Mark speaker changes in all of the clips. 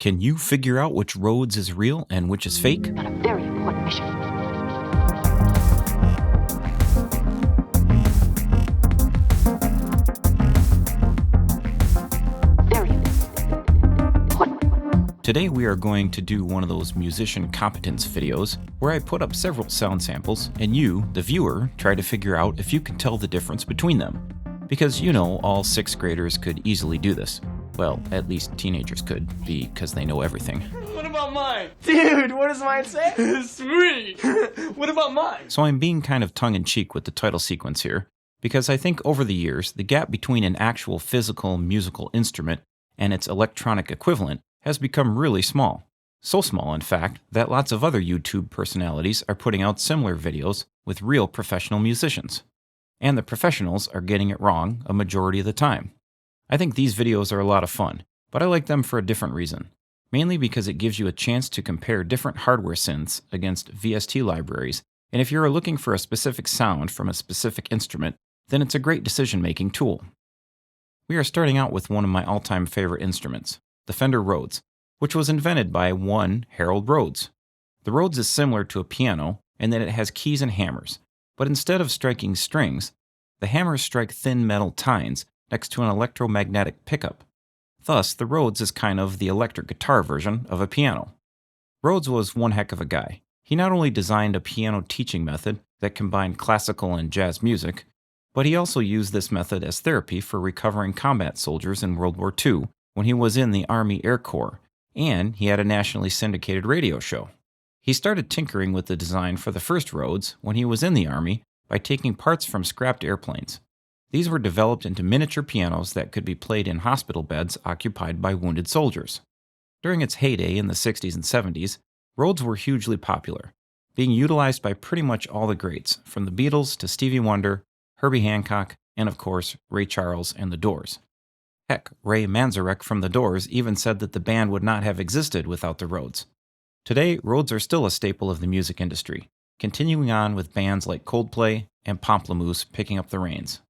Speaker 1: Can you figure out which Rhodes is real and which is fake?
Speaker 2: On a very important mission. Very important.
Speaker 1: Today we are going to do one of those musician competence videos where I put up several sound samples and you, the viewer, try to figure out if you can tell the difference between them. Because you know, all 6th graders could easily do this. Well, at least teenagers could, because they know everything.
Speaker 3: What about mine?
Speaker 4: Dude, what does mine say?
Speaker 3: Sweet! What about mine?
Speaker 1: So I'm being kind of tongue-in-cheek with the title sequence here, because I think over the years, the gap between an actual physical musical instrument and its electronic equivalent has become really small. So small, in fact, that lots of other YouTube personalities are putting out similar videos with real professional musicians. And the professionals are getting it wrong a majority of the time. I think these videos are a lot of fun, but I like them for a different reason. Mainly because it gives you a chance to compare different hardware synths against VST libraries, and if you're looking for a specific sound from a specific instrument, then it's a great decision-making tool. We are starting out with one of my all-time favorite instruments, the Fender Rhodes, which was invented by one Harold Rhodes. The Rhodes is similar to a piano in that it has keys and hammers, but instead of striking strings, the hammers strike thin metal tines next to an electromagnetic pickup. Thus, the Rhodes is kind of the electric guitar version of a piano. Rhodes was one heck of a guy. He not only designed a piano teaching method that combined classical and jazz music, but he also used this method as therapy for recovering combat soldiers in World War II when he was in the Army Air Corps, and he had a nationally syndicated radio show. He started tinkering with the design for the first Rhodes when he was in the Army by taking parts from scrapped airplanes. These were developed into miniature pianos that could be played in hospital beds occupied by wounded soldiers. During its heyday in the 60s and 70s, Rhodes were hugely popular, being utilized by pretty much all the greats, from the Beatles to Stevie Wonder, Herbie Hancock, and of course, Ray Charles and the Doors. Heck, Ray Manzarek from the Doors even said that the band would not have existed without the Rhodes. Today, Rhodes are still a staple of the music industry, continuing on with bands like Coldplay and Pomplamoose picking up the reins.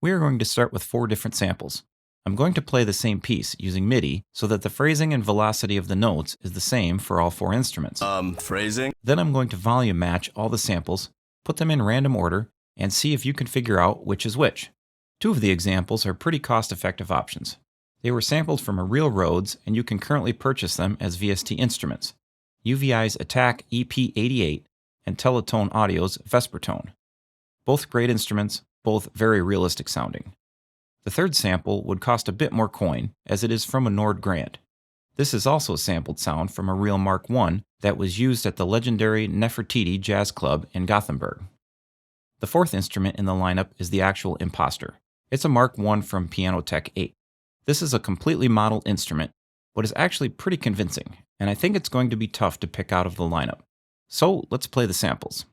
Speaker 1: We are going to start with 4 different samples. I'm going to play the same piece using MIDI so that the phrasing and velocity of the notes is the same for all 4 instruments.
Speaker 3: Phrasing?
Speaker 1: Then I'm going to volume match all the samples, put them in random order, and see if you can figure out which is which. 2 of the examples are pretty cost-effective options. They were sampled from a real Rhodes, and you can currently purchase them as VST instruments. UVI's Attack EP88 and Teletone Audio's Vespertone. Both great instruments, both very realistic sounding. The third sample would cost a bit more coin, as it is from a Nord Grand. This is also a sampled sound from a real Mark I that was used at the legendary Nefertiti Jazz Club in Gothenburg. The 4th instrument in the lineup is the actual Imposter. It's a Mark I from Pianoteq 8. This is a completely modeled instrument, but is actually pretty convincing, and I think it's going to be tough to pick out of the lineup. So let's play the samples.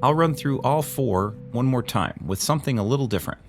Speaker 1: I'll run through all 4 one more time with something a little different.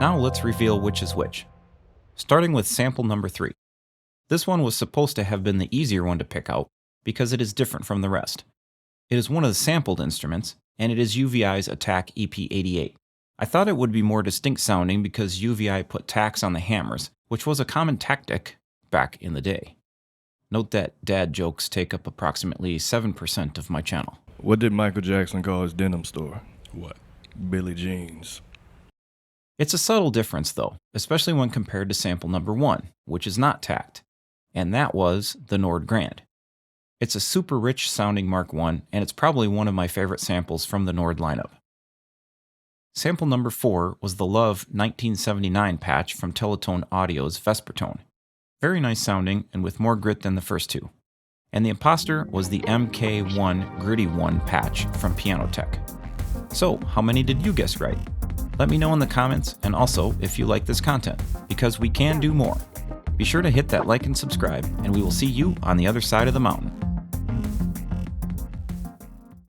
Speaker 1: Now let's reveal which is which. Starting with sample number 3. This one was supposed to have been the easier one to pick out because it is different from the rest. It is one of the sampled instruments, and it is UVI's Attack EP88. I thought it would be more distinct sounding because UVI put tacks on the hammers, which was a common tactic back in the day. Note that dad jokes take up approximately 7% of my channel.
Speaker 5: What did Michael Jackson call his denim store?
Speaker 6: What?
Speaker 5: Billy Jeans.
Speaker 1: It's a subtle difference though, especially when compared to sample number 1, which is not tacked, and that was the Nord Grand. It's a super rich sounding Mark I, and it's probably one of my favorite samples from the Nord lineup. Sample number 4 was the Love 1979 patch from Teletone Audio's Vespertone. Very nice sounding and with more grit than the first 2. And the imposter was the MK1 Gritty 1 patch from Pianoteq. So, how many did you guess right? Let me know in the comments, and also if you like this content, because we can do more. Be sure to hit that like and subscribe, and we will see you on the other side of the mountain.